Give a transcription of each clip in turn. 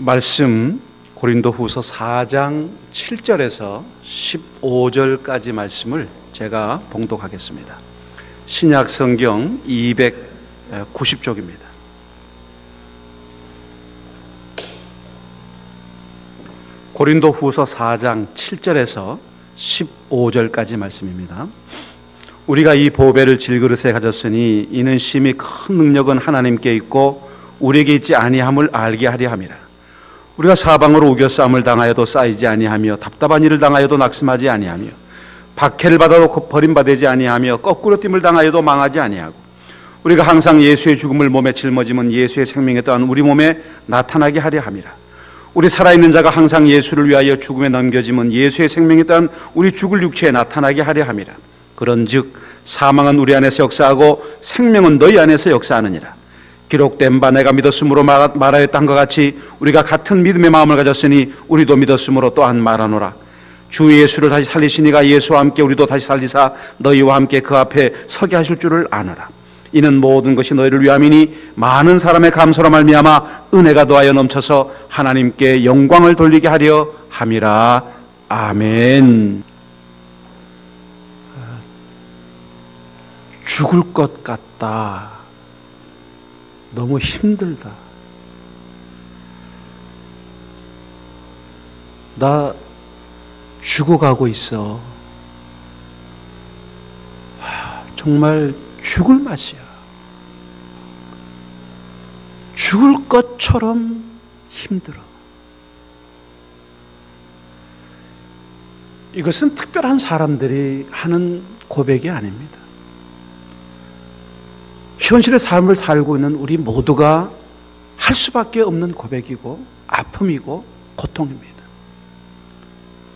말씀 고린도후서 4장 7절에서 15절까지 말씀을 제가 봉독하겠습니다. 신약 성경 290쪽입니다. 고린도후서 4장 7절에서 15절까지 말씀입니다. 우리가 이 보배를 질그릇에 가졌으니 이는 심히 큰 능력은 하나님께 있고 우리에게 있지 아니함을 알게 하려 함이라. 우리가 사방으로 우겨싸움을 당하여도 쌓이지 아니하며 답답한 일을 당하여도 낙심하지 아니하며 박해를 받아도 버림받지 아니하며 거꾸로 됨을 당하여도 망하지 아니하고 우리가 항상 예수의 죽음을 몸에 짊어지면 예수의 생명에 또한 우리 몸에 나타나게 하려 함이라. 우리 살아있는 자가 항상 예수를 위하여 죽음에 넘겨지면 예수의 생명에 또한 우리 죽을 육체에 나타나게 하려 함이라. 그런즉 사망은 우리 안에서 역사하고 생명은 너희 안에서 역사하느니라. 기록된 바 내가 믿었으므로 말하였다 한 것 같이 우리가 같은 믿음의 마음을 가졌으니 우리도 믿었으므로 또한 말하노라. 주 예수를 다시 살리시니가 예수와 함께 우리도 다시 살리사 너희와 함께 그 앞에 서게 하실 줄을 아노라. 이는 모든 것이 너희를 위함이니 많은 사람의 감사로 말미암아 은혜가 더하여 넘쳐서 하나님께 영광을 돌리게 하려 함이라. 아멘. 죽을 것 같다. 너무 힘들다. 나 죽어가고 있어. 정말 죽을 맛이야. 죽을 것처럼 힘들어. 이것은 특별한 사람들이 하는 고백이 아닙니다. 현실의 삶을 살고 있는 우리 모두가 할 수밖에 없는 고백이고 아픔이고 고통입니다.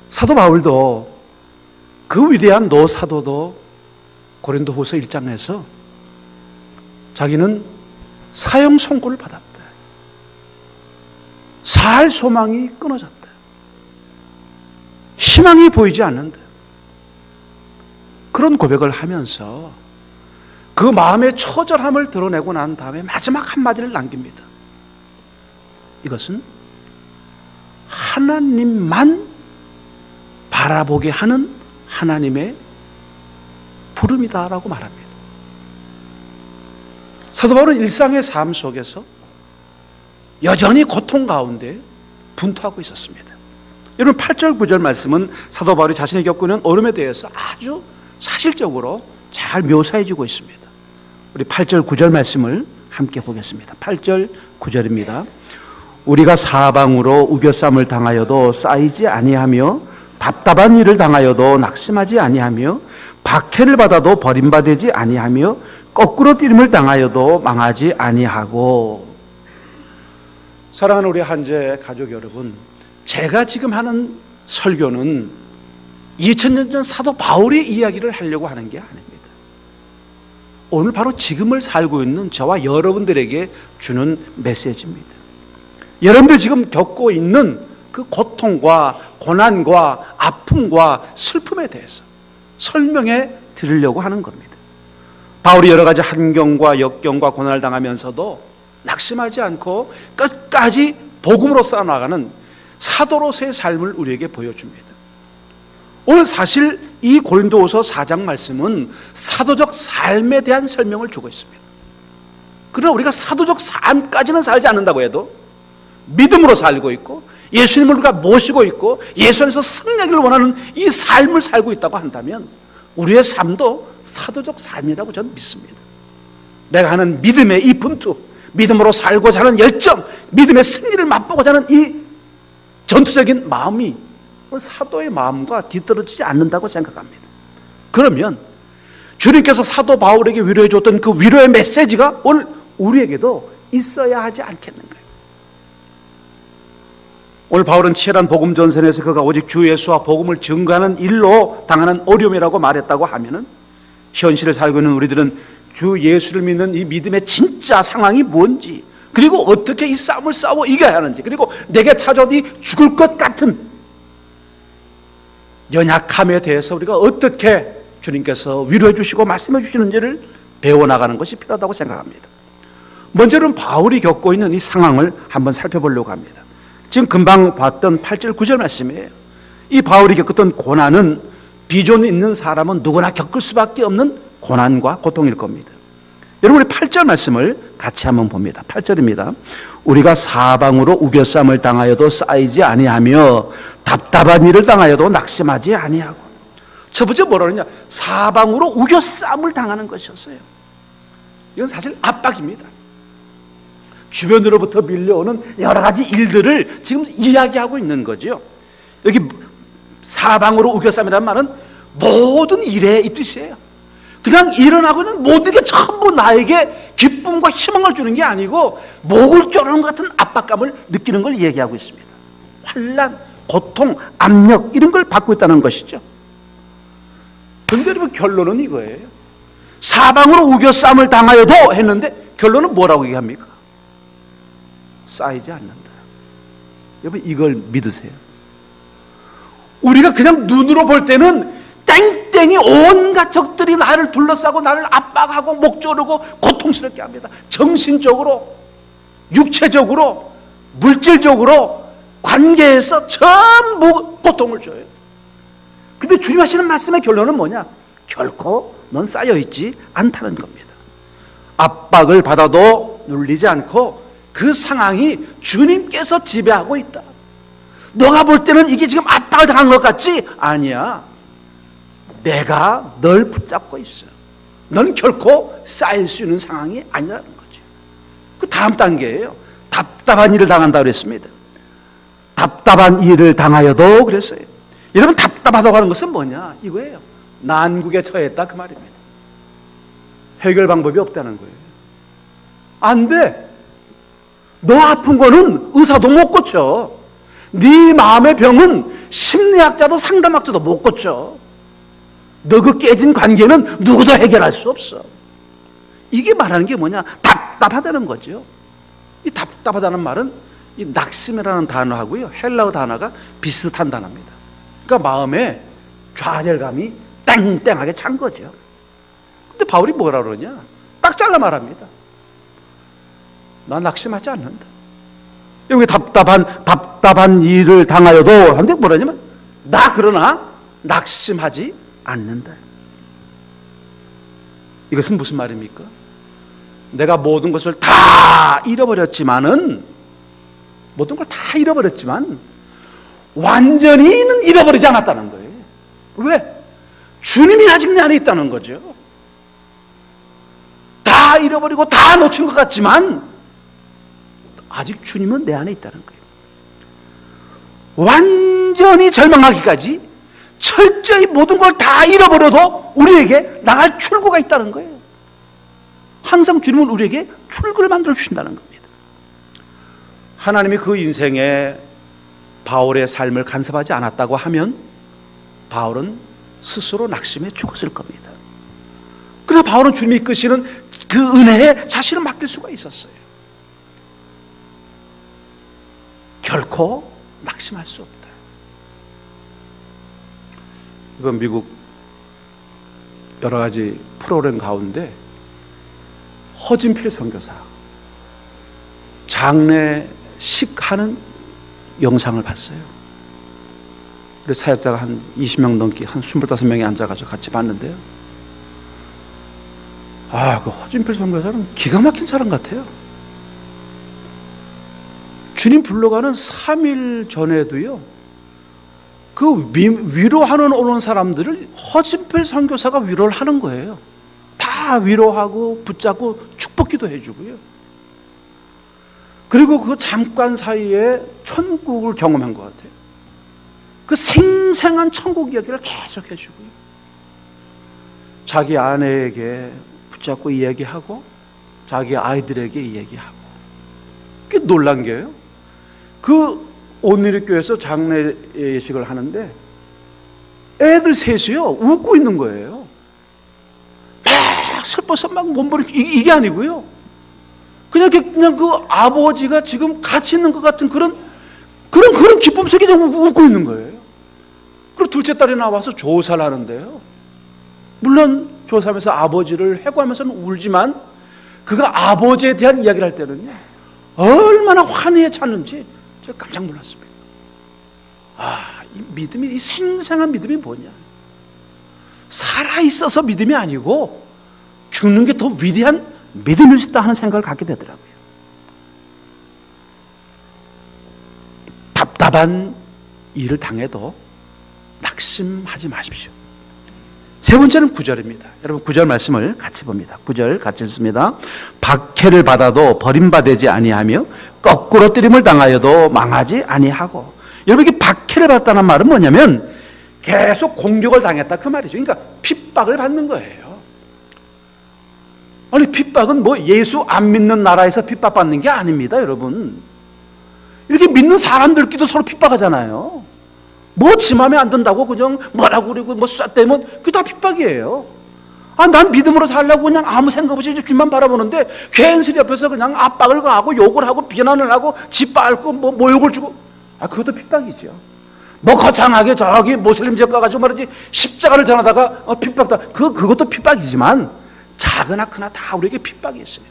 사도 바울도 그 위대한 노사도도 고린도후서 1장에서 자기는 사형 선고를 받았다. 살 소망이 끊어졌다. 희망이 보이지 않는다. 그런 고백을 하면서 그 마음의 처절함을 드러내고 난 다음에 마지막 한마디를 남깁니다. 이것은 하나님만 바라보게 하는 하나님의 부름이다라고 말합니다. 사도 바울은 일상의 삶 속에서 여전히 고통 가운데 분투하고 있었습니다. 여러분 8절 9절 말씀은 사도 바울이 자신이 겪고 있는 어려움에 대해서 아주 사실적으로 잘 묘사해주고 있습니다. 우리 8절 9절 말씀을 함께 보겠습니다. 8절 9절입니다. 우리가 사방으로 우겨쌈을 당하여도 쌓이지 아니하며 답답한 일을 당하여도 낙심하지 아니하며 박해를 받아도 버림받지 아니하며 거꾸로 뛰림을 당하여도 망하지 아니하고. 사랑하는 우리 한재 가족 여러분, 제가 지금 하는 설교는 2000년 전 사도 바울의 이야기를 하려고 하는 게 아닙니다. 오늘 바로 지금을 살고 있는 저와 여러분들에게 주는 메시지입니다. 여러분들 지금 겪고 있는 그 고통과 고난과 아픔과 슬픔에 대해서 설명해 드리려고 하는 겁니다. 바울이 여러 가지 환경과 역경과 고난을 당하면서도 낙심하지 않고 끝까지 복음으로 쌓아나가는 사도로서의 삶을 우리에게 보여줍니다. 오늘 사실 이 고린도후서 4장 말씀은 사도적 삶에 대한 설명을 주고 있습니다. 그러나 우리가 사도적 삶까지는 살지 않는다고 해도 믿음으로 살고 있고 예수님을 우리가 모시고 있고 예수 안에서 승리하기를 원하는 이 삶을 살고 있다고 한다면 우리의 삶도 사도적 삶이라고 저는 믿습니다. 내가 하는 믿음의 이 분투, 믿음으로 살고자 하는 열정, 믿음의 승리를 맛보고자 하는 이 전투적인 마음이 사도의 마음과 뒤떨어지지 않는다고 생각합니다. 그러면 주님께서 사도 바울에게 위로해 줬던 그 위로의 메시지가 오늘 우리에게도 있어야 하지 않겠는가요? 오늘 바울은 치열한 복음 전선에서 그가 오직 주 예수와 복음을 증거하는 일로 당하는 어려움이라고 말했다고 하면은 현실을 살고 있는 우리들은 주 예수를 믿는 이 믿음의 진짜 상황이 뭔지, 그리고 어떻게 이 싸움을 싸워 이겨야 하는지, 그리고 내게 찾아온 이 죽을 것 같은 연약함에 대해서 우리가 어떻게 주님께서 위로해 주시고 말씀해 주시는지를 배워나가는 것이 필요하다고 생각합니다. 먼저는 바울이 겪고 있는 이 상황을 한번 살펴보려고 합니다. 지금 금방 봤던 8절 9절 말씀이에요. 이 바울이 겪었던 고난은 비전 있는 사람은 누구나 겪을 수밖에 없는 고난과 고통일 겁니다. 여러분 우리 8절 말씀을 같이 한번 봅니다. 8절입니다. 우리가 사방으로 우겨쌈을 당하여도 쌓이지 아니하며 답답한 일을 당하여도 낙심하지 아니하고. 첫 번째 뭐라 그러냐? 사방으로 우겨쌈을 당하는 것이었어요. 이건 사실 압박입니다. 주변으로부터 밀려오는 여러 가지 일들을 지금 이야기하고 있는 거죠. 여기 사방으로 우겨쌈이라는 말은 모든 일의 이 뜻이에요. 그냥 일어나고 있는 모든 게 전부 나에게 기쁨과 희망을 주는 게 아니고 목을 조르는 것 같은 압박감을 느끼는 걸 얘기하고 있습니다. 환난, 고통, 압력 이런 걸 받고 있다는 것이죠. 그런데 여러분 결론은 이거예요. 사방으로 우겨쌈을 당하여도 했는데 결론은 뭐라고 얘기합니까? 쌓이지 않는다. 여러분 이걸 믿으세요. 우리가 그냥 눈으로 볼 때는 땡땡이 온갖 적들이 나를 둘러싸고 나를 압박하고 목 조르고 고통스럽게 합니다. 정신적으로, 육체적으로, 물질적으로, 관계에서 전부 고통을 줘요. 근데 주님 하시는 말씀의 결론은 뭐냐? 결코 넌 쌓여있지 않다는 겁니다. 압박을 받아도 눌리지 않고 그 상황이 주님께서 지배하고 있다. 너가 볼 때는 이게 지금 압박을 당한 것 같지? 아니야. 내가 널 붙잡고 있어. 너는 결코 쌓일 수 있는 상황이 아니라는 거죠. 그 다음 단계예요. 답답한 일을 당한다 그랬습니다. 답답한 일을 당하여도 그랬어요. 여러분 답답하다고 하는 것은 뭐냐? 이거예요. 난국에 처했다 그 말입니다. 해결 방법이 없다는 거예요. 안 돼. 너 아픈 거는 의사도 못 고쳐. 네 마음의 병은 심리학자도 상담학자도 못 고쳐. 너 그 깨진 관계는 누구도 해결할 수 없어. 이게 말하는 게 뭐냐? 답답하다는 거죠. 이 답답하다는 말은 이 낙심이라는 단어하고요 헬라어 단어가 비슷한 단어입니다. 그러니까 마음에 좌절감이 땡땡하게 찬 거죠. 근데 바울이 뭐라 그러냐? 딱 잘라 말합니다. 나 낙심하지 않는다. 여기 답답한 일을 당하여도 한데 뭐라냐면 나 그러나 낙심하지 않는다. 이것은 무슨 말입니까? 내가 모든 것을 다 잃어버렸지만은 모든 걸 다 잃어버렸지만 완전히는 잃어버리지 않았다는 거예요. 왜? 주님이 아직 내 안에 있다는 거죠. 다 잃어버리고 다 놓친 것 같지만 아직 주님은 내 안에 있다는 거예요. 완전히 절망하기까지 철저히 모든 걸 다 잃어버려도 우리에게 나갈 출구가 있다는 거예요. 항상 주님은 우리에게 출구를 만들어 주신다는 겁니다. 하나님이 그 인생에 바울의 삶을 간섭하지 않았다고 하면 바울은 스스로 낙심해 죽었을 겁니다. 그래서 바울은 주님이 이끄시는 그 은혜에 자신을 맡길 수가 있었어요. 결코 낙심할 수 없다. 이번 미국 여러 가지 프로그램 가운데 허진필 선교사 장례식하는 영상을 봤어요. 우리 사역자가 한 20명 넘게 한 25명이 앉아가지고 같이 봤는데요. 그 허진필 선교사는 기가 막힌 사람 같아요. 주님 불러가는 3일 전에도요, 그 위로하는 오는 사람들을 허진필 선교사가 위로를 하는 거예요. 다 위로하고 붙잡고 축복기도 해주고요. 그리고 그 잠깐 사이에 천국을 경험한 것 같아요. 그 생생한 천국 이야기를 계속 해주고요. 자기 아내에게 붙잡고 이야기하고 자기 아이들에게 이야기하고. 그게 놀란 게요. 그 온누리교회에서 장례 예식을 하는데 애들 셋이요 웃고 있는 거예요. 막 슬퍼서 막 몸부림치고 이게 아니고요. 그냥 그 아버지가 지금 같이 있는 것 같은 그런 기쁨 속에 웃고 있는 거예요. 그리고 둘째 딸이 나와서 조사를 하는데요. 물론 조사하면서 아버지를 회고하면서는 울지만 그가 아버지에 대한 이야기를 할 때는요 얼마나 환희에 찼는지 제가 깜짝 놀랐습니다. 이 믿음이, 이 생생한 믿음이 뭐냐? 살아있어서 믿음이 아니고 죽는 게 더 위대한 믿음일 수 있다 하는 생각을 갖게 되더라고요. 답답한 일을 당해도 낙심하지 마십시오. 세 번째는 9절입니다. 여러분 9절 말씀을 같이 봅니다. 9절 같이 읽습니다. 박해를 받아도 버림받지 아니하며 거꾸로 뜨림을 당하여도 망하지 아니하고. 여러분 이게 박해를 받았다는 말은 뭐냐면 계속 공격을 당했다 그 말이죠. 그러니까 핍박을 받는 거예요. 아니 핍박은 뭐 예수 안 믿는 나라에서 핍박받는 게 아닙니다, 여러분. 이렇게 믿는 사람들끼리도 서로 핍박하잖아요. 뭐 지 맘에 안 든다고 그냥 뭐라고 그러고 뭐 쐈대면 그게 다 핍박이에요. 난 믿음으로 살려고 그냥 아무 생각 없이 주님만 바라보는데 괜스레 옆에서 그냥 압박을 가하고 욕을 하고 비난을 하고 짓밟고 뭐 모욕을 주고 그것도 핍박이죠. 뭐 거창하게 저기 모슬림 지역 가가지고 말이지 십자가를 전하다가 핍박다. 그것도 핍박이지만 작으나 크나 다 우리에게 핍박이 있어요.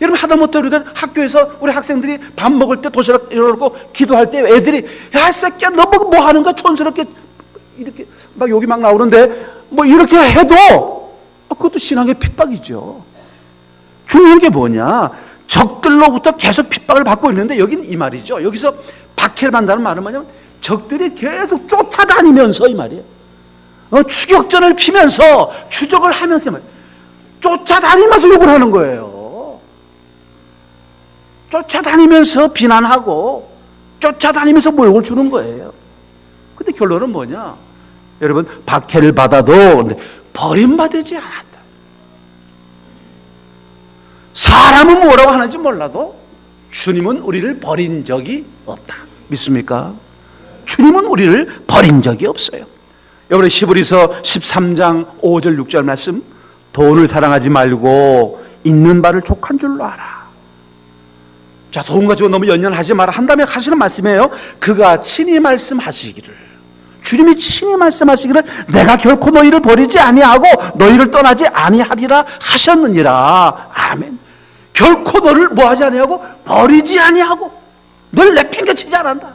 여러분 하다못해 우리가 학교에서 우리 학생들이 밥 먹을 때 도시락 이러고 기도할 때 애들이 야 새끼야 너 뭐 하는 거야 촌스럽게 이렇게 막 욕이 막 나오는데 뭐 이렇게 해도 그것도 신앙의 핍박이죠. 중요한 게 뭐냐, 적들로부터 계속 핍박을 받고 있는데 여긴 이 말이죠. 여기서 박해를 받는다는 말은 뭐냐면 적들이 계속 쫓아다니면서 이 말이에요. 추격전을 피면서 추적을 하면서 쫓아다니면서 욕을 하는 거예요. 쫓아다니면서 비난하고 쫓아다니면서 모욕을 주는 거예요. 근데 결론은 뭐냐, 여러분 박해를 받아도 버림받지 않았다. 사람은 뭐라고 하는지 몰라도 주님은 우리를 버린 적이 없다. 믿습니까? 주님은 우리를 버린 적이 없어요. 여러분 히브리서 13장 5절 6절 말씀, 돈을 사랑하지 말고 있는 바를 족한 줄로 알아. 자, 돈 가지고 너무 연연하지 마라 한 다음에 하시는 말씀이에요. 그가 친히 말씀하시기를, 주님이 친히 말씀하시기를 내가 결코 너희를 버리지 아니하고 너희를 떠나지 아니하리라 하셨느니라. 아멘. 결코 너를 뭐하지 아니하고 버리지 아니하고 널 내팽개치지 않았다.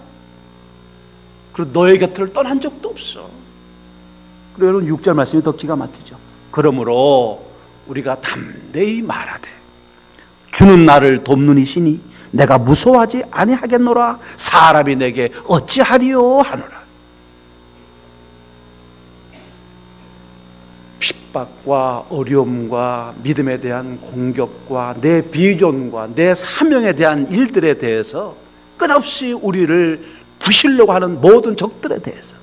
그리고 너의 곁을 떠난 적도 없어. 그리고 여러분 6절 말씀이 더 기가 막히죠. 그러므로 우리가 담대히 말하되 주는 나를 돕는 이시니 내가 무서워하지 아니하겠노라. 사람이 내게 어찌하리요 하노라. 핍박과 어려움과 믿음에 대한 공격과 내 비전과 내 사명에 대한 일들에 대해서 끝없이 우리를 부시려고 하는 모든 적들에 대해서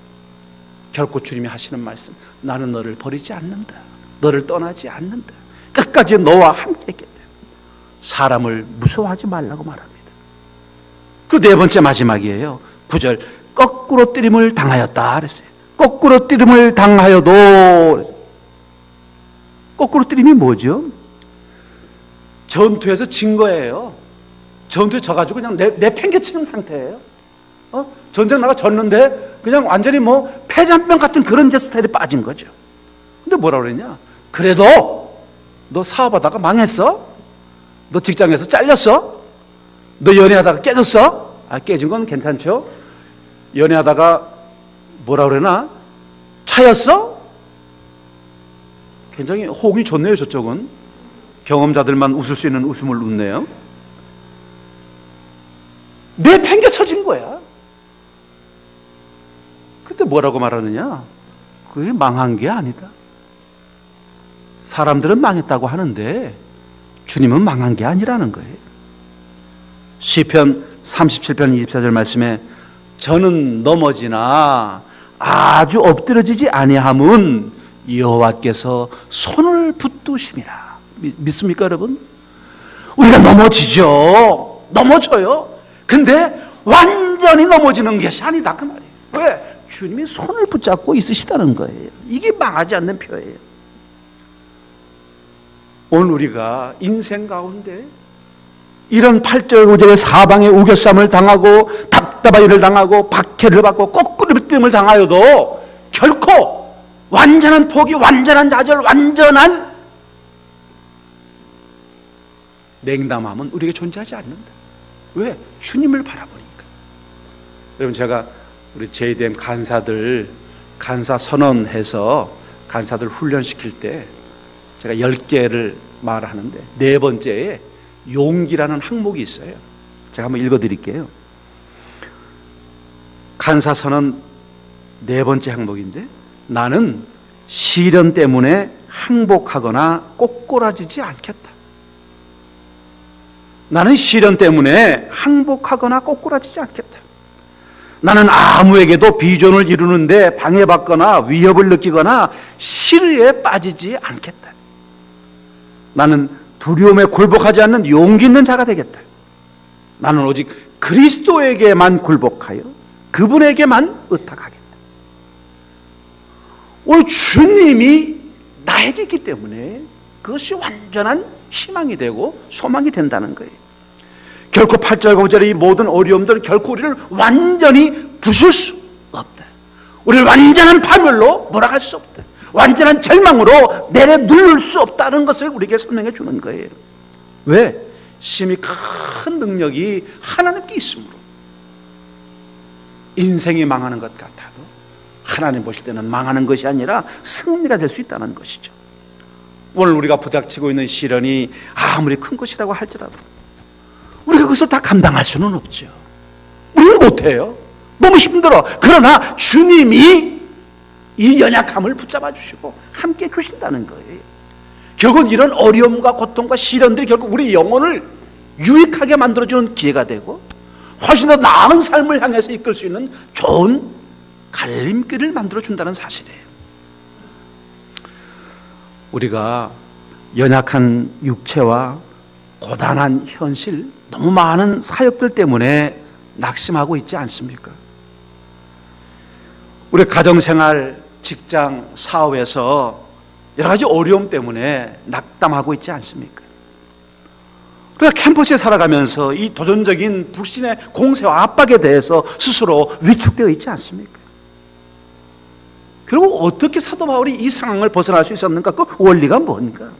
결코 주님이 하시는 말씀, 나는 너를 버리지 않는다, 너를 떠나지 않는다, 끝까지 너와 함께 있겠다. 사람을 무서워하지 말라고 말합니다. 그 네 번째 마지막이에요. 9절, 거꾸로 뜨림을 당하였다 그랬어요. 거꾸로 뜨림을 당하여도. 거꾸로 뜨림이 뭐죠? 전투에서 진 거예요. 전투에 져가지고 그냥 내팽개치는 상태예요. 전쟁 나가 졌는데 그냥 완전히 뭐 폐잔병 같은 그런 스타일에 빠진 거죠. 근데 뭐라 그랬냐? 그래도 너 사업하다가 망했어? 너 직장에서 잘렸어? 너 연애하다가 깨졌어? 깨진 건 괜찮죠? 연애하다가 뭐라 그러나? 차였어? 굉장히 호응이 좋네요. 저쪽은 경험자들만 웃을 수 있는 웃음을 웃네요. 내팽개쳐진 거야. 근데 뭐라고 말하느냐? 그게 망한 게 아니다. 사람들은 망했다고 하는데 주님은 망한 게 아니라는 거예요. 시편 37편 24절 말씀에 저는 넘어지나 아주 엎드러지지 아니함은 여호와께서 손을 붙드심이라. 믿습니까 여러분? 우리가 넘어지죠. 넘어져요. 근데 완전히 넘어지는 것이 아니다 그 말이에요. 왜? 주님이 손을 붙잡고 있으시다는 거예요. 이게 망하지 않는 표예요. 오늘 우리가 인생 가운데 이런 8절 9절의 사방의 우겨쌈을 당하고 답답한 일을 당하고 박해를 받고 거꾸로 뜸을 당하여도 결코 완전한 포기, 완전한 좌절, 완전한 냉담함은 우리에게 존재하지 않는다. 왜? 주님을 바라보니까. 여러분, 제가 우리 JDM 간사들 간사 선언해서 간사들 훈련시킬 때 제가 10개를 말하는데 네 번째에 용기라는 항목이 있어요. 제가 한번 읽어드릴게요. 간사 선언 네 번째 항목인데, 나는 시련 때문에 항복하거나 꼬꾸라지지 않겠다. 나는 시련 때문에 항복하거나 꼬꾸라지지 않겠다. 나는 아무에게도 비전을 이루는데 방해받거나 위협을 느끼거나 시르에 빠지지 않겠다. 나는 두려움에 굴복하지 않는 용기 있는 자가 되겠다. 나는 오직 그리스도에게만 굴복하여 그분에게만 의탁하겠다. 오늘 주님이 나에게 있기 때문에 그것이 완전한 희망이 되고 소망이 된다는 거예요. 결코 8절 9절의 이 모든 어려움들은 결코 우리를 완전히 부술 수 없다. 우리를 완전한 파멸로 몰아갈 수 없다. 완전한 절망으로 내려누를 수 없다는 것을 우리에게 설명해 주는 거예요. 왜? 심히 큰 능력이 하나님께 있으므로. 인생이 망하는 것 같아도 하나님 보실 때는 망하는 것이 아니라 승리가 될 수 있다는 것이죠. 오늘 우리가 부닥치고 있는 시련이 아무리 큰 것이라고 할지라도 우리가 그것을 다 감당할 수는 없죠. 우리는 못해요. 너무 힘들어. 그러나 주님이 이 연약함을 붙잡아 주시고 함께 주신다는 거예요. 결국 이런 어려움과 고통과 시련들이 결국 우리 영혼을 유익하게 만들어주는 기회가 되고 훨씬 더 나은 삶을 향해서 이끌 수 있는 좋은 갈림길을 만들어준다는 사실이에요. 우리가 연약한 육체와 고단한 현실, 너무 많은 사역들 때문에 낙심하고 있지 않습니까? 우리 가정생활, 직장, 사업에서 여러 가지 어려움 때문에 낙담하고 있지 않습니까? 그러니까 캠퍼스에 살아가면서 이 도전적인 불신의 공세와 압박에 대해서 스스로 위축되어 있지 않습니까? 결국 어떻게 사도 바울이 이 상황을 벗어날 수 있었는가? 그 원리가 뭔가?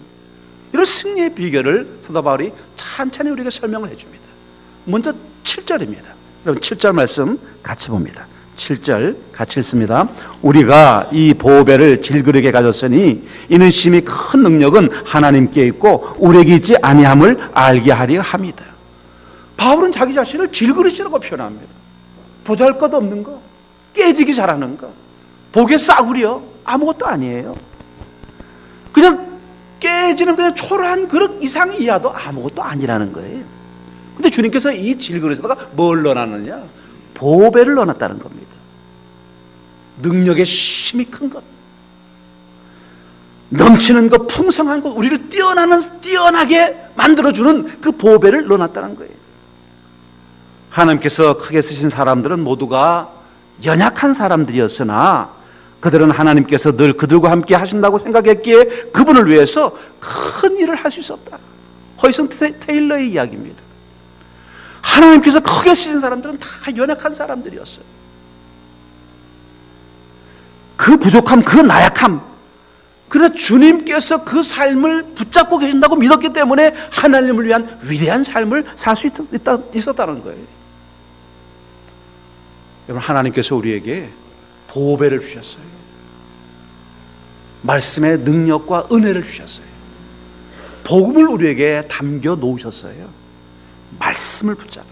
이런 승리의 비결을 사도 바울이 찬찬히 우리에게 설명을 해줍니다. 먼저 7절입니다. 여러분 7절 말씀 같이 봅니다. 7절 같이 읽습니다. 우리가 이 보배를 질그릇에 가졌으니 이는 심히 큰 능력은 하나님께 있고 우리에게 있지 아니함을 알게 하려 함이다. 바울은 자기 자신을 질그릇이라고 표현합니다. 보잘것없는 거, 깨지기 잘하는 거, 복의 싸구려, 아무것도 아니에요. 그냥 깨지는 그냥 초라한 그릇 이상 이하도 아무것도 아니라는 거예요. 근데 주님께서 이 질그릇에다가 뭘 넣어놨느냐? 보배를 넣어놨다는 겁니다. 능력의 힘이 큰 것, 넘치는 것, 풍성한 것, 우리를 뛰어나게 만들어주는 그 보배를 넣어놨다는 거예요. 하나님께서 크게 쓰신 사람들은 모두가 연약한 사람들이었으나 그들은 하나님께서 늘 그들과 함께 하신다고 생각했기에 그분을 위해서 큰 일을 할 수 있었다. 허이슨 테일러의 이야기입니다. 하나님께서 크게 쓰신 사람들은 다 연약한 사람들이었어요. 그 부족함, 그 나약함, 그러나 주님께서 그 삶을 붙잡고 계신다고 믿었기 때문에 하나님을 위한 위대한 삶을 살 수 있었다는 거예요. 여러분, 하나님께서 우리에게 보배를 주셨어요. 말씀의 능력과 은혜를 주셨어요. 복음을 우리에게 담겨 놓으셨어요. 말씀을 붙잡아요.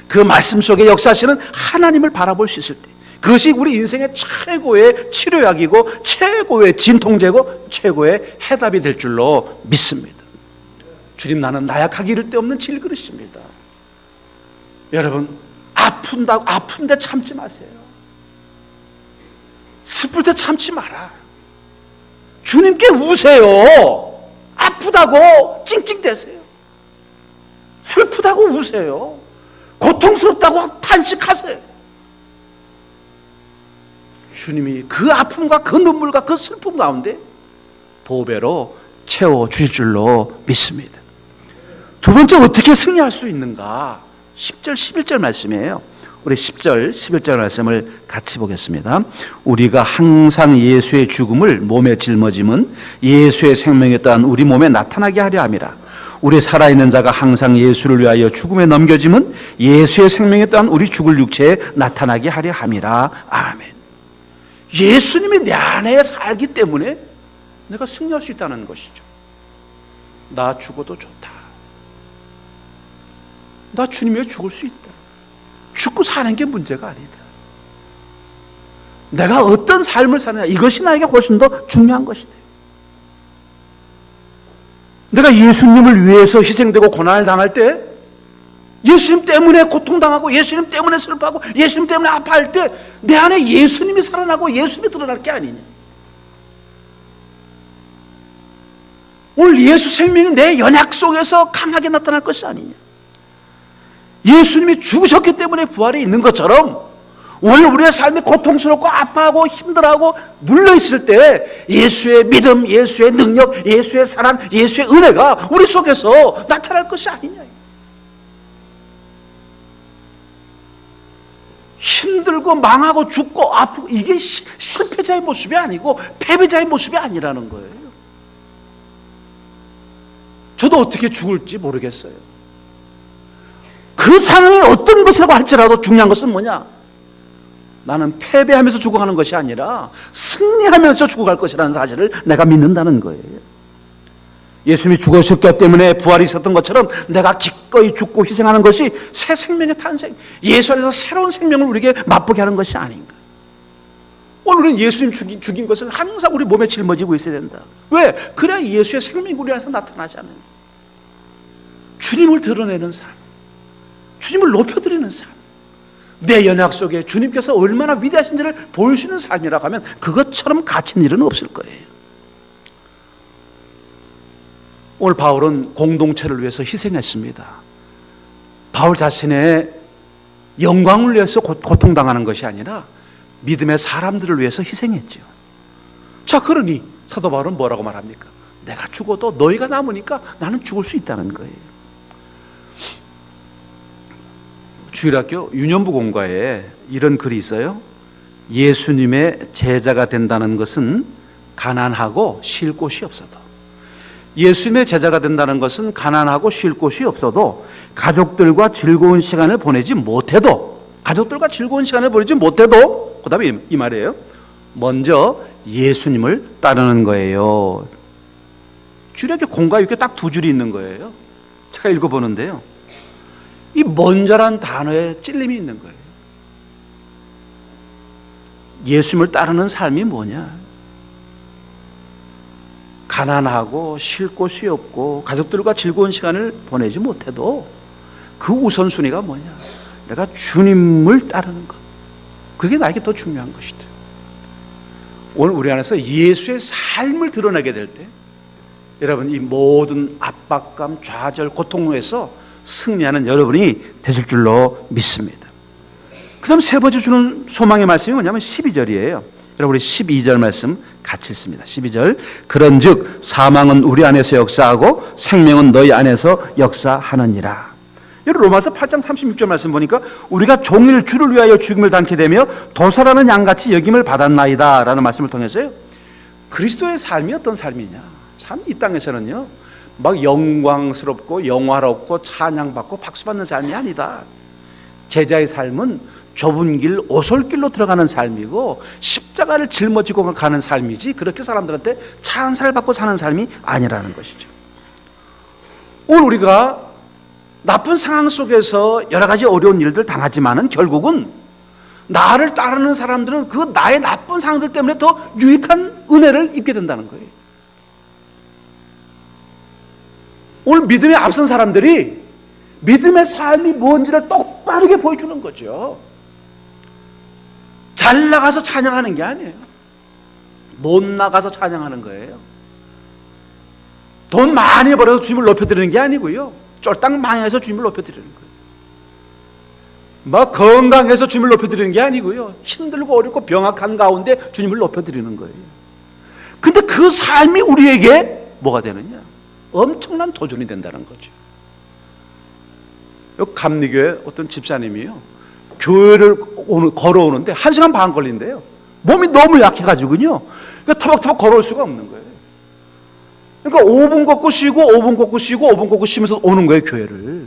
그 말씀 속에 역사하시는 하나님을 바라볼 수 있을 때 그것이 우리 인생의 최고의 치료약이고 최고의 진통제고 최고의 해답이 될 줄로 믿습니다. 주님, 나는 나약하기 이를 데 없는 질그릇입니다. 여러분, 아픈데 참지 마세요. 슬플 때 참지 마라. 주님께 우세요. 아프다고 찡찡대세요. 슬프다고 우세요. 고통스럽다고 탄식하세요. 주님이 그 아픔과 그 눈물과 그 슬픔 가운데 보배로 채워주실 줄로 믿습니다. 두 번째, 어떻게 승리할 수 있는가? 10절 11절 말씀이에요. 우리 10절 11절 말씀을 같이 보겠습니다. 우리가 항상 예수의 죽음을 몸에 짊어짐은 예수의 생명에 따른 우리 몸에 나타나게 하려 함이라. 우리 살아있는 자가 항상 예수를 위하여 죽음에 넘겨짐은 예수의 생명에 떠난 우리 죽을 육체에 나타나게 하려 함이라. 아멘. 예수님이 내 안에 살기 때문에 내가 승리할 수 있다는 것이죠. 나 죽어도 좋다. 나 주님 위해 죽을 수 있다. 죽고 사는 게 문제가 아니다. 내가 어떤 삶을 사느냐, 이것이 나에게 훨씬 더 중요한 것이다. 내가 예수님을 위해서 희생되고 고난을 당할 때, 예수님 때문에 고통당하고 예수님 때문에 슬퍼하고 예수님 때문에 아파할 때 내 안에 예수님이 살아나고 예수님이 드러날 게 아니냐. 오늘 예수 생명이 내 연약 속에서 강하게 나타날 것이 아니냐. 예수님이 죽으셨기 때문에 부활이 있는 것처럼 오늘 우리의 삶이 고통스럽고 아파하고 힘들어하고 눌려있을 때 예수의 믿음, 예수의 능력, 예수의 사랑, 예수의 은혜가 우리 속에서 나타날 것이 아니냐. 힘들고 망하고 죽고 아프고 이게 실패자의 모습이 아니고 패배자의 모습이 아니라는 거예요. 저도 어떻게 죽을지 모르겠어요. 그 상황이 어떤 것이라고 할지라도 중요한 것은 뭐냐? 나는 패배하면서 죽어가는 것이 아니라 승리하면서 죽어갈 것이라는 사실을 내가 믿는다는 거예요. 예수님이 죽으셨기 때문에 부활이 있었던 것처럼 내가 기꺼이 죽고 희생하는 것이 새 생명의 탄생, 예수 안에서 새로운 생명을 우리에게 맛보게 하는 것이 아닌가. 오늘 우리는 예수님 죽인 것을 항상 우리 몸에 짊어지고 있어야 된다. 왜? 그래야 예수의 생명이 우리 안에서 나타나잖아요. 주님을 드러내는 삶, 주님을 높여드리는 삶, 내 연약 속에 주님께서 얼마나 위대하신지를 보여주는 삶이라고 하면 그것처럼 갇힌 일은 없을 거예요. 오늘 바울은 공동체를 위해서 희생했습니다. 바울 자신의 영광을 위해서 고통당하는 것이 아니라 믿음의 사람들을 위해서 희생했죠. 자, 그러니 사도 바울은 뭐라고 말합니까? 내가 죽어도 너희가 남으니까 나는 죽을 수 있다는 거예요. 주일학교 유년부 공과에 이런 글이 있어요. 예수님의 제자가 된다는 것은 가난하고 쉴 곳이 없어도, 예수님의 제자가 된다는 것은 가난하고 쉴 곳이 없어도 가족들과 즐거운 시간을 보내지 못해도, 가족들과 즐거운 시간을 보내지 못해도, 그 다음에 이 말이에요. 먼저 예수님을 따르는 거예요. 주일학교 공과 이렇게 딱 두 줄이 있는 거예요. 제가 읽어보는데요. 이 먼저란 단어에 찔림이 있는 거예요. 예수님을 따르는 삶이 뭐냐? 가난하고 쉴 곳이 없고 가족들과 즐거운 시간을 보내지 못해도 그 우선순위가 뭐냐? 내가 주님을 따르는 것. 그게 나에게 더 중요한 것이다. 오늘 우리 안에서 예수의 삶을 드러내게 될 때 여러분 이 모든 압박감, 좌절, 고통에서 승리하는 여러분이 되실 줄로 믿습니다. 그 다음 세 번째 주는 소망의 말씀이 뭐냐면 12절이에요. 여러분 우리 12절 말씀 같이 읽습니다. 12절. 그런즉 사망은 우리 안에서 역사하고 생명은 너희 안에서 역사하느니라. 여러분 로마서 8장 36절 말씀 보니까 우리가 종일 주를 위하여 죽임을 당케 되며 도살하는 양같이 여김을 받았나이다 라는 말씀을 통해서요. 그리스도의 삶이 어떤 삶이냐. 참 이 땅에서는요. 막 영광스럽고 영화롭고 찬양받고 박수받는 삶이 아니다. 제자의 삶은 좁은 길, 오솔길로 들어가는 삶이고 십자가를 짊어지고 가는 삶이지 그렇게 사람들한테 찬사를 사는 삶이 아니라는 것이죠. 오늘 우리가 나쁜 상황 속에서 여러 가지 어려운 일들 당하지만은 결국은 나를 따르는 사람들은 그 나의 나쁜 상황들 때문에 더 유익한 은혜를 입게 된다는 거예요. 오늘 믿음에 앞선 사람들이 믿음의 삶이 뭔지를 똑바르게 보여주는 거죠. 잘 나가서 찬양하는 게 아니에요. 못 나가서 찬양하는 거예요. 돈 많이 벌어서 주님을 높여드리는 게 아니고요. 쫄딱 망해서 주님을 높여드리는 거예요. 막 건강해서 주님을 높여드리는 게 아니고요. 힘들고 어렵고 병약한 가운데 주님을 높여드리는 거예요. 근데 그 삶이 우리에게 뭐가 되느냐? 엄청난 도전이 된다는 거죠. 여기 감리교회 어떤 집사님이요. 교회를 걸어오는데 1시간 반 걸린대요. 몸이 너무 약해가지고요. 그러니까 터벅터벅 걸어올 수가 없는 거예요. 그러니까 5분 걷고 쉬고 5분 걷고 쉬고 5분 걷고 쉬면서 오는 거예요, 교회를.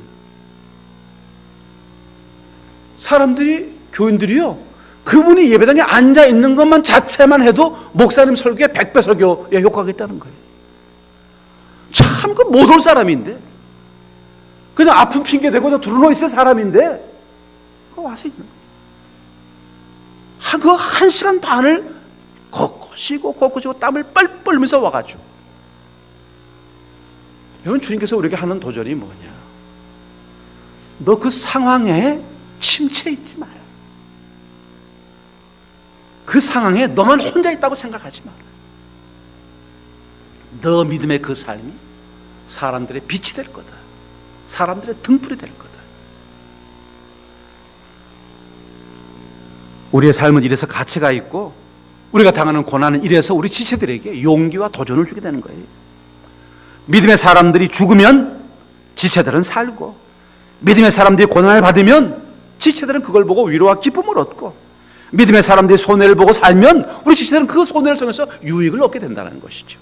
사람들이, 교인들이요, 그분이 예배당에 앉아 있는 것만 자체만 해도 목사님 설교에 100배 설교에 효과가 있다는 거예요. 참, 그 못 올 사람인데, 그냥 아픈 핑계 대고 그냥 두루누워 있을 사람인데, 그거 와서 있는 거예요. 그 1시간 반을 걷고 쉬고 걷고 쉬고 땀을 뻘뻘 흘리면서 와가지고. 여러분, 주님께서 우리에게 하는 도전이 뭐냐? 너 그 상황에 침체해 있지 마라. 그 상황에 너만 혼자 있다고 생각하지 마라. 너 믿음의 그 삶이 사람들의 빛이 될 거다. 사람들의 등불이 될 거다. 우리의 삶은 이래서 가치가 있고, 우리가 당하는 고난은 이래서 우리 지체들에게 용기와 도전을 주게 되는 거예요. 믿음의 사람들이 죽으면 지체들은 살고, 믿음의 사람들이 고난을 받으면 지체들은 그걸 보고 위로와 기쁨을 얻고, 믿음의 사람들이 손해를 보고 살면 우리 지체들은 그 손해를 통해서 유익을 얻게 된다는 것이죠.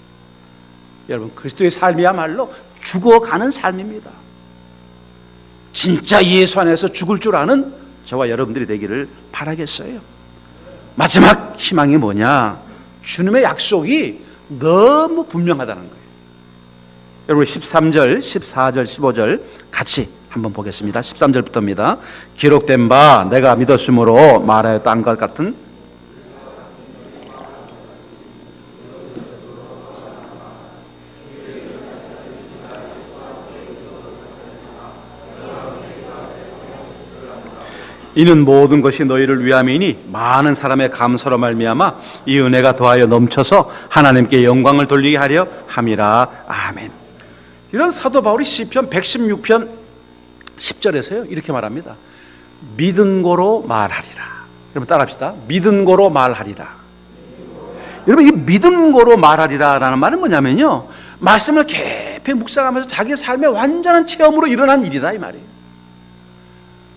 여러분, 그리스도의 삶이야말로 죽어가는 삶입니다. 진짜 예수 안에서 죽을 줄 아는 저와 여러분들이 되기를 바라겠어요. 마지막 희망이 뭐냐? 주님의 약속이 너무 분명하다는 거예요. 여러분, 13절, 14절, 15절 같이 한번 보겠습니다. 13절부터입니다. 기록된 바 내가 믿었으므로 말하였던 것 같은 이는 모든 것이 너희를 위함이니 많은 사람의 감사로 말미암아 이 은혜가 더하여 넘쳐서 하나님께 영광을 돌리게 하려 함이라. 아멘. 이런 사도 바울이 시편 116편 10절에서요 이렇게 말합니다. 믿은 고로 말하리라. 여러분 따라합시다. 믿은 고로 말하리라. 여러분, 이 믿은 고로 말하리라라는 말은 뭐냐면요, 말씀을 깊이 묵상하면서 자기의 삶의 완전한 체험으로 일어난 일이다 이 말이에요.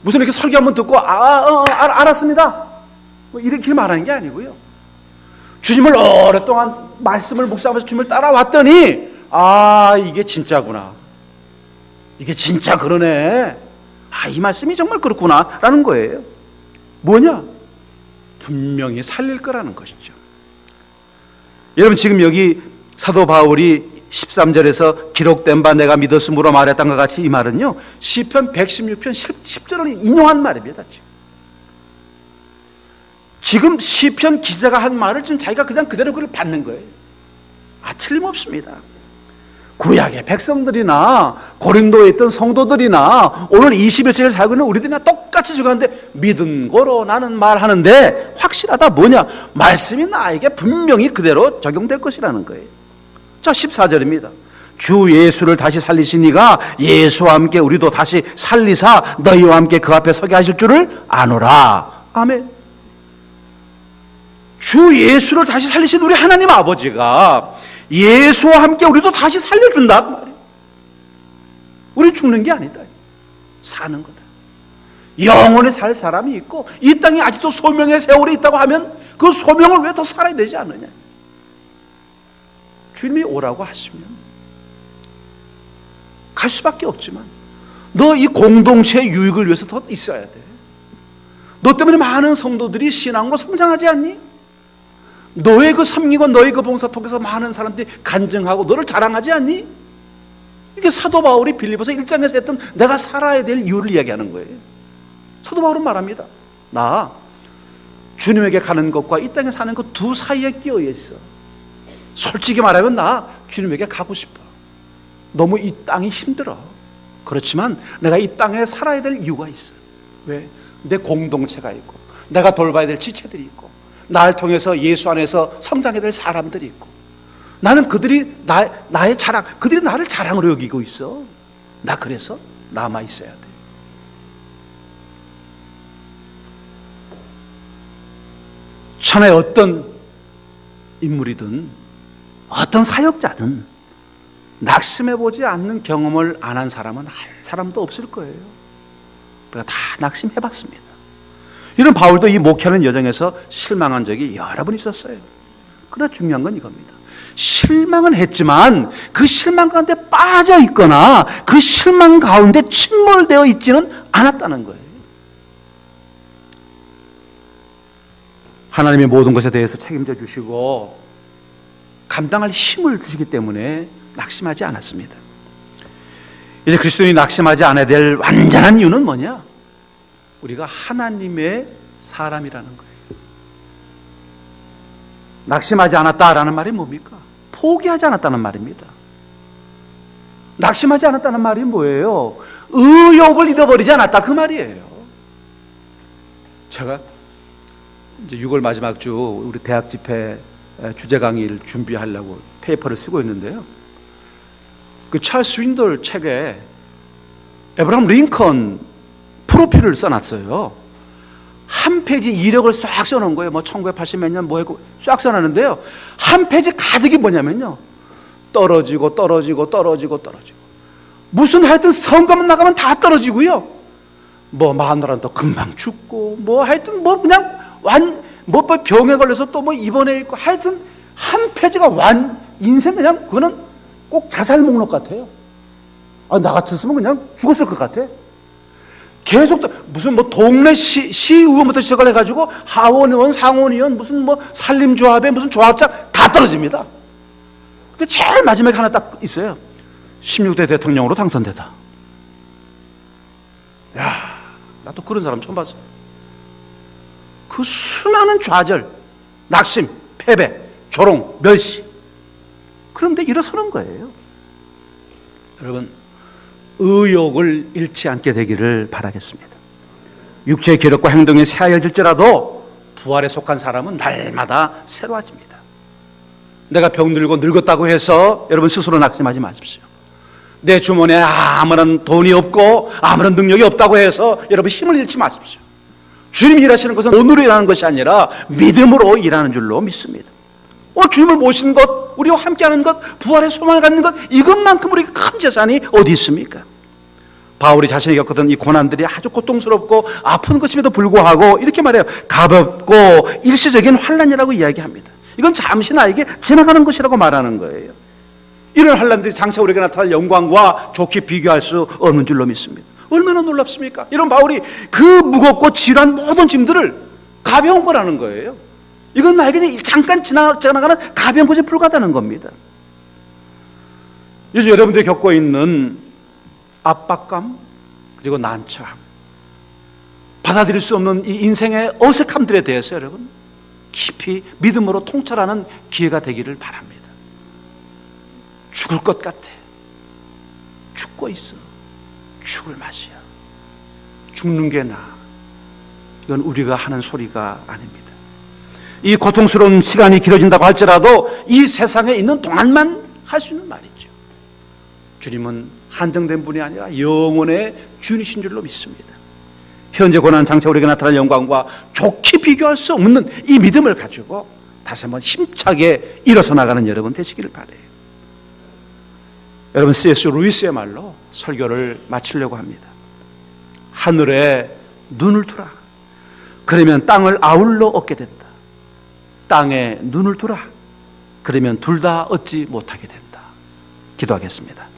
무슨 이렇게 설교 한번 듣고 알았습니다 뭐 이렇게 말하는 게 아니고요, 주님을 오랫동안 말씀을 묵상하면서 주님을 따라왔더니 이게 진짜구나, 이게 진짜 그러네, 이 말씀이 정말 그렇구나 라는 거예요. 뭐냐? 분명히 살릴 거라는 것이죠. 여러분, 지금 여기 사도 바울이 13절에서 기록된 바 내가 믿었으므로 말했던 것 같이 이 말은요, 시편 116편 10절을 인용한 말입니다. 지금 시편 기자가 한 말을 지금 자기가 그냥 그대로 그걸 받는 거예요. 틀림없습니다. 구약의 백성들이나 고린도에 있던 성도들이나 오늘 21세기를 살고 있는 우리들이나 똑같이 죽었는데 믿은 고로 나는 말하는데 확실하다. 뭐냐? 말씀이 나에게 분명히 그대로 적용될 것이라는 거예요. 자, 14절입니다. 주 예수를 다시 살리신 이가 예수와 함께 우리도 다시 살리사 너희와 함께 그 앞에 서게 하실 줄을 아노라. 아멘. 주 예수를 다시 살리신 우리 하나님 아버지가 예수와 함께 우리도 다시 살려준다 그 말이에요. 우리 죽는 게 아니다, 사는 거다. 영원히 살 사람이 있고 이 땅에 아직도 소명의 세월이 있다고 하면 그 소명을 왜 더 살아야 되지 않느냐. 주님이 오라고 하시면 갈 수밖에 없지만 너 이 공동체의 유익을 위해서 더 있어야 돼. 너 때문에 많은 성도들이 신앙으로 성장하지 않니? 너의 그 섬기고 너의 그 봉사 통해서 많은 사람들이 간증하고 너를 자랑하지 않니? 이게 사도 바울이 빌립보서 1장에서 했던 내가 살아야 될 이유를 이야기하는 거예요. 사도 바울은 말합니다. 나 주님에게 가는 것과 이 땅에 사는 것 두 사이에 끼어 있어. 솔직히 말하면 나 주님에게 가고 싶어. 너무 이 땅이 힘들어. 그렇지만 내가 이 땅에 살아야 될 이유가 있어. 왜? 내 공동체가 있고 내가 돌봐야 될 지체들이 있고 나를 통해서 예수 안에서 성장해야 될 사람들이 있고 나는 그들이 나의 자랑, 그들이 나를 자랑으로 여기고 있어. 나 그래서 남아 있어야 돼. 천하의 어떤 인물이든 어떤 사역자든 낙심해보지 않는 경험을 안 한 사람은 한 사람도 없을 거예요. 우리가 다 낙심해봤습니다. 이런 바울도 이 목회하는 여정에서 실망한 적이 여러 번 있었어요. 그러나 중요한 건 이겁니다. 실망은 했지만 그 실망 가운데 빠져 있거나 그 실망 가운데 침몰되어 있지는 않았다는 거예요. 하나님의 모든 것에 대해서 책임져 주시고 감당할 힘을 주시기 때문에 낙심하지 않았습니다. 이제 그리스도인이 낙심하지 않아야 될 완전한 이유는 뭐냐? 우리가 하나님의 사람이라는 거예요. 낙심하지 않았다라는 말이 뭡니까? 포기하지 않았다는 말입니다. 낙심하지 않았다는 말이 뭐예요? 의욕을 잃어버리지 않았다 그 말이에요. 제가 이제 6월 마지막 주 우리 대학 집회 주제 강의를 준비하려고 페이퍼를 쓰고 있는데요. 그 찰스 윈돌 책에 에브라함 링컨 프로필을 써놨어요. 한 페이지 이력을 싹 써놓은 거예요. 뭐 1980 몇 년 뭐 했고 싹 써놨는데요. 한 페이지 가득이 뭐냐면요. 떨어지고 무슨 하여튼 성가만 나가면 다 떨어지고요. 뭐 마누라는 또 금방 죽고 뭐 하여튼 뭐 그냥 뭐 병에 걸려서 또 뭐 입원해 있고 하여튼 한 페이지가 인생 그냥 그거는 꼭 자살 목록 같아요. 나 같았으면 그냥 죽었을 것 같아. 계속 무슨 뭐 동네 시의원부터 시작을 해가지고 하원의원, 상원의원, 무슨 뭐 산림조합에 무슨 조합장 다 떨어집니다. 근데 제일 마지막에 하나 딱 있어요. 16대 대통령으로 당선되다. 야, 나도 그런 사람 처음 봤어. 그 수많은 좌절, 낙심, 패배, 조롱, 멸시. 그런데 일어서는 거예요. 여러분, 의욕을 잃지 않게 되기를 바라겠습니다. 육체의 계력과 행동이 새하얘질지라도 부활에 속한 사람은 날마다 새로워집니다. 내가 병들고 늙었다고 해서 여러분 스스로 낙심하지 마십시오. 내 주머니에 아무런 돈이 없고 아무런 능력이 없다고 해서 여러분 힘을 잃지 마십시오. 주님이 일하시는 것은 돈으로 일하는 것이 아니라 믿음으로 일하는 줄로 믿습니다. 주님을 모신 것, 우리와 함께하는 것, 부활의 소망을 갖는 것, 이것만큼 우리가 큰 재산이 어디 있습니까? 바울이 자신이 겪었던 이 고난들이 아주 고통스럽고 아픈 것임에도 불구하고 이렇게 말해요. 가볍고 일시적인 환난이라고 이야기합니다. 이건 잠시 나에게 지나가는 것이라고 말하는 거예요. 이런 환난들이 장차 우리에게 나타날 영광과 좋게 비교할 수 없는 줄로 믿습니다. 얼마나 놀랍습니까? 이런 바울이 그 무겁고 지루한 모든 짐들을 가벼운 거라는 거예요. 이건 나에게 잠깐 지나가는 가벼운 것에 불과하다는 겁니다. 요즘 여러분들이 겪고 있는 압박감 그리고 난처함, 받아들일 수 없는 이 인생의 어색함들에 대해서 여러분 깊이 믿음으로 통찰하는 기회가 되기를 바랍니다. 죽을 것 같아. 죽고 있어. 죽을 맛이야. 죽는 게 나아. 이건 우리가 하는 소리가 아닙니다. 이 고통스러운 시간이 길어진다고 할지라도 이 세상에 있는 동안만 할 수 있는 말이죠. 주님은 한정된 분이 아니라 영원의 주인이신 줄로 믿습니다. 현재 고난 장차 우리에게 나타날 영광과 좋게 비교할 수 없는 이 믿음을 가지고 다시 한번 힘차게 일어서 나가는 여러분 되시기를 바라요. 여러분, C.S. 루이스의 말로 설교를 마치려고 합니다. 하늘에 눈을 두라. 그러면 땅을 아울러 얻게 된다. 땅에 눈을 두라. 그러면 둘 다 얻지 못하게 된다. 기도하겠습니다.